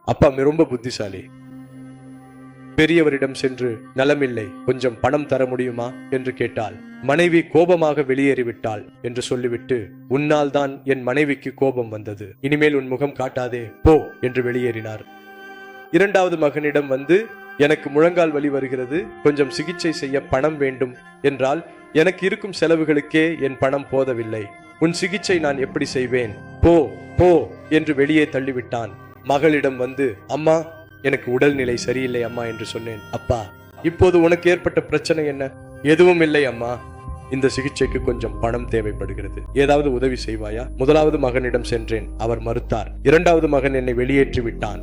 அப்பா ரொம்ப புத்திசாலி. பெரியவரிடம் சென்று நலமில்லை, கொஞ்சம் பணம் தர முடியுமா என்று கேட்டால் மனைவி கோபமாக வெளியேறிவிட்டாள் என்று சொல்லிவிட்டு, உன்னால் தான் என் மனைவிக்கு கோபம் வந்தது, இனிமேல் உன் முகம் காட்டாதே போ என்று வெளியேறினார். இரண்டாவது மகனிடம் வந்து, எனக்கு முழங்கால் வலி வருகிறது, கொஞ்சம் சிகிச்சை செய்ய பணம் வேண்டும் என்றால், எனக்கு இருக்கும் செலவுகளுக்கே என் பணம் போதவில்லை, உன் சிகிச்சை நான் எப்படி செய்வேன், போ போ என்று வெளியே தள்ளிவிட்டான். மகளிடம் வந்து, அம்மா எனக்கு உடல்நிலை சரியில்லை அம்மா என்று சொன்னேன். அப்பா, இப்போது உனக்கு ஏற்பட்ட பிரச்சனை என்ன? எதுவும் இல்லை அம்மா, இந்த சிகிச்சைக்கு கொஞ்சம் பணம் தேவைப்படுகிறது, ஏதாவது உதவி செய்வாயா? முதலாவது மகனிடம் சென்றேன், அவர் மறுத்தார். இரண்டாவது மகன் என்னை வெளியேற்றி விட்டான்,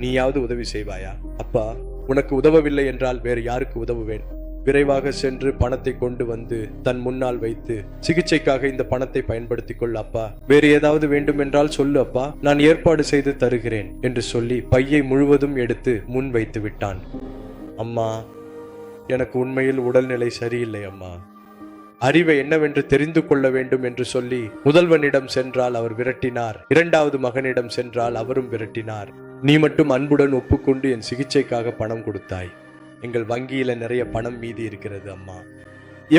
நீயாவது உதவி செய்வாயா? அப்பா, உனக்கு உதவவில்லை என்றால் வேறு யாருக்கு உதவுவேன்? விரைவாக சென்று பணத்தை கொண்டு வந்து தன் முன்னால் வைத்து, சிகிச்சைக்காக இந்த பணத்தை பயன்படுத்திக் கொள் அப்பா, வேறு ஏதாவது வேண்டும் என்றால் சொல்லு அப்பா, நான் ஏற்பாடு செய்து தருகிறேன் என்று சொல்லி பையை முழுவதும் எடுத்து முன் வைத்து விட்டான். அம்மா, எனக்கு உண்மையில் உடல்நிலை சரியில்லை அம்மா, அறிவை என்னவென்று தெரிந்து கொள்ள வேண்டும் என்று சொல்லி முதல்வனிடம் சென்றால் அவர் விரட்டினார். இரண்டாவது மகனிடம் சென்றால் அவரும் விரட்டினார். நீ மட்டும் அன்புடன் ஒப்புக்கொண்டு என் சிகிச்சைக்காக பணம் கொடுத்தாய், எங்கள் வங்கியில நிறைய பணம் மீதி இருக்கிறது அம்மா,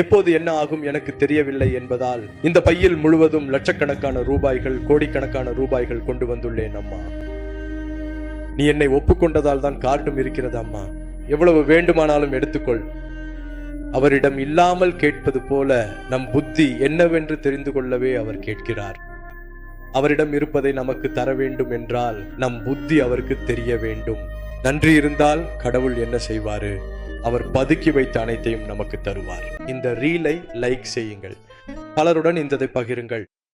எப்போது என்ன ஆகும் எனக்கு தெரியவில்லை என்பதால் இந்த பையில் முழுவதும் லட்சக்கணக்கான ரூபாய்கள், கோடிக்கணக்கான ரூபாய்கள் கொண்டு வந்துள்ளேன் அம்மா, நீ என்னை ஒப்புக்கொண்டதால் தான் கார்டும் இருக்கிறது அம்மா, எவ்வளவு வேண்டுமானாலும் எடுத்துக்கொள். அவரிடம் இல்லாமல் கேட்பது போல நம் புத்தி என்னவென்று தெரிந்து கொள்ளவே அவர் கேட்கிறார். அவரிடம் இருப்பதை நமக்கு தர வேண்டும் என்றால் நம் புத்தி அவருக்கு தெரிய வேண்டும். நன்றி இருந்தால் கடவுள் என்ன செய்வாரு? அவர் பதுக்கி வைத்த அனைத்தையும் நமக்கு தருவார். இந்த ரீலை லைக் செய்யுங்கள், பலருடன் இந்த பகிருங்கள்.